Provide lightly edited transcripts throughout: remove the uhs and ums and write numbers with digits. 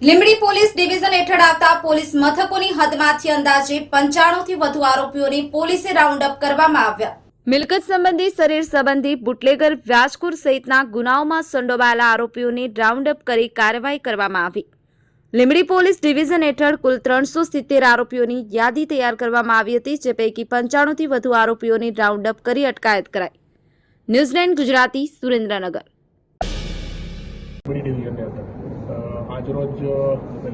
Limbdi police division હેઠળ આવતા police મથકોની હદમાંથી અંદાજે 95 થી વધુ આરોપીઓને પોલીસે રાઉન્ડ અપ કરવામાં આવ્યા। મિલકત સંબંધી, શરીર સંબંધી, બુટલેગર, વ્યાજખોર સહિતના ગુનાઓમાં સંડોવાયેલા આરોપીઓને રાઉન્ડ અપ કરી કાર્યવાહી કરવામાં આવી। લીંબડી પોલીસ ડિવિઝન હેઠળ કુલ 370 આરોપીઓની યાદી તૈયાર કરવામાં આવી હતી, જે પૈકી 95 થી વધુ આરોપીઓની રાઉન્ડ અપ કરી અટકાયત કરાઈ। ન્યૂઝ9 ગુજરાતી, સુરેન્દ્રનગર। લીંબડી ડિવિઝનની અંદર આજરોજ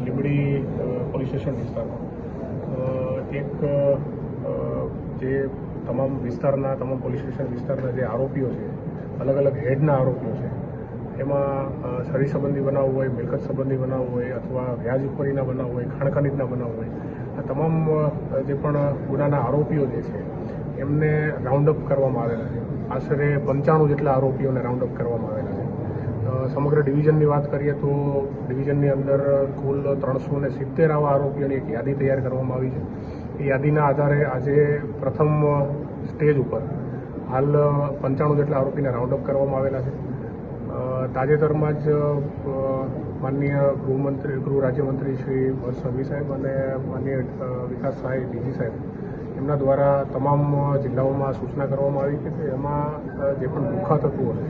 લીંબડી પોલીસ સ્ટેશન વિસ્તારમાં એક જે તમામ વિસ્તારના તમામ પોલીસ સ્ટેશન વિસ્તારના જે આરોપીઓ છે, અલગ અલગ હેડના આરોપીઓ છે, એમાં શરીર સંબંધી બનાવ હોય, મિલકત સંબંધી બનાવ હોય અથવા વ્યાજખોરીના બનાવ હોય, ખાણ ખનીજના બનાવ હોય, આ તમામ જે પણ ગુનાના આરોપીઓ જે છે એમને રાઉન્ડ અપ કરવામાં આવેલા છે। આશરે 95 જેટલા આરોપીઓને રાઉન્ડ અપ કરવામાં આવેલા છે। સમગ્ર ડિવિઝનની વાત કરીએ તો ડિવિઝનની અંદર કુલ 370 આવા આરોપીઓની એક યાદી તૈયાર કરવામાં આવી છે। એ યાદીના આધારે આજે પ્રથમ સ્ટેજ ઉપર હાલ 95 જેટલા આરોપીને રાઉન્ડ અપ કરવામાં આવેલા છે। તાજેતરમાં જ માનનીય ગૃહ રાજ્યમંત્રી શ્રી હર્ષ સંઘવી સાહેબ અને માનનીય વિકાસ સાહેબ ડીજી સાહેબ એમના દ્વારા તમામ જિલ્લાઓમાં સૂચના કરવામાં આવી છે કે એમાં જે પણ લુખ્ખા તત્વો છે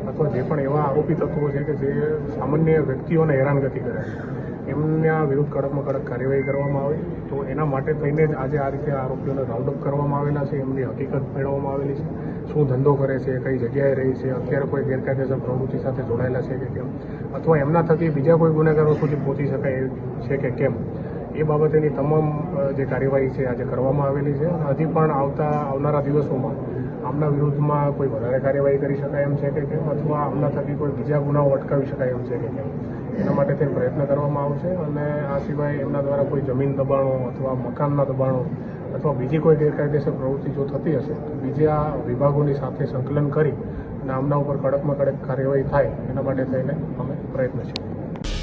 અથવા જે પણ એવા આરોપી તત્વો છે કે જે સામાન્ય વ્યક્તિઓને હેરાનગતિ કરે છે એમના વિરુદ્ધ કડકમાં કડક કાર્યવાહી કરવામાં આવે। તો એના માટે થઈને જ આજે આ રીતે આરોપીઓને રાઉન્ડ અપ કરવામાં આવેલા છે, એમની હકીકત મેળવવામાં આવેલી છે, શું ધંધો કરે છે, કઈ જગ્યાએ રહી છે, અત્યારે કોઈ ગેરકાયદેસર પ્રવૃત્તિ સાથે જોડાયેલા છે કે કેમ, અથવા એમના થકી બીજા કોઈ ગુનેગારો સુધી પહોંચી શકાય છે કે કેમ, એ બાબતેની તમામ જે કાર્યવાહી છે આજે કરવામાં આવેલી છે। હજી પણ આવનારા દિવસોમાં આમના વિરુદ્ધમાં કોઈ વધારે કાર્યવાહી કરી શકાય એમ છે કે કેમ, અથવા આમના થકી કોઈ બીજા ગુનાઓ અટકાવી શકાય એમ છે કે કેમ, એના માટે તે પ્રયત્ન કરવામાં આવશે। અને આ સિવાય એમના દ્વારા કોઈ જમીન દબાણો અથવા મકાનના દબાણો અથવા બીજી કોઈ ગેરકાયદેસર પ્રવૃત્તિ જો થતી હશે તો બીજા વિભાગોની સાથે સંકલન કરી અને આમના ઉપર કડકમાં કડક કાર્યવાહી થાય એના માટે થઈને અમે પ્રયત્નશીલ છીએ।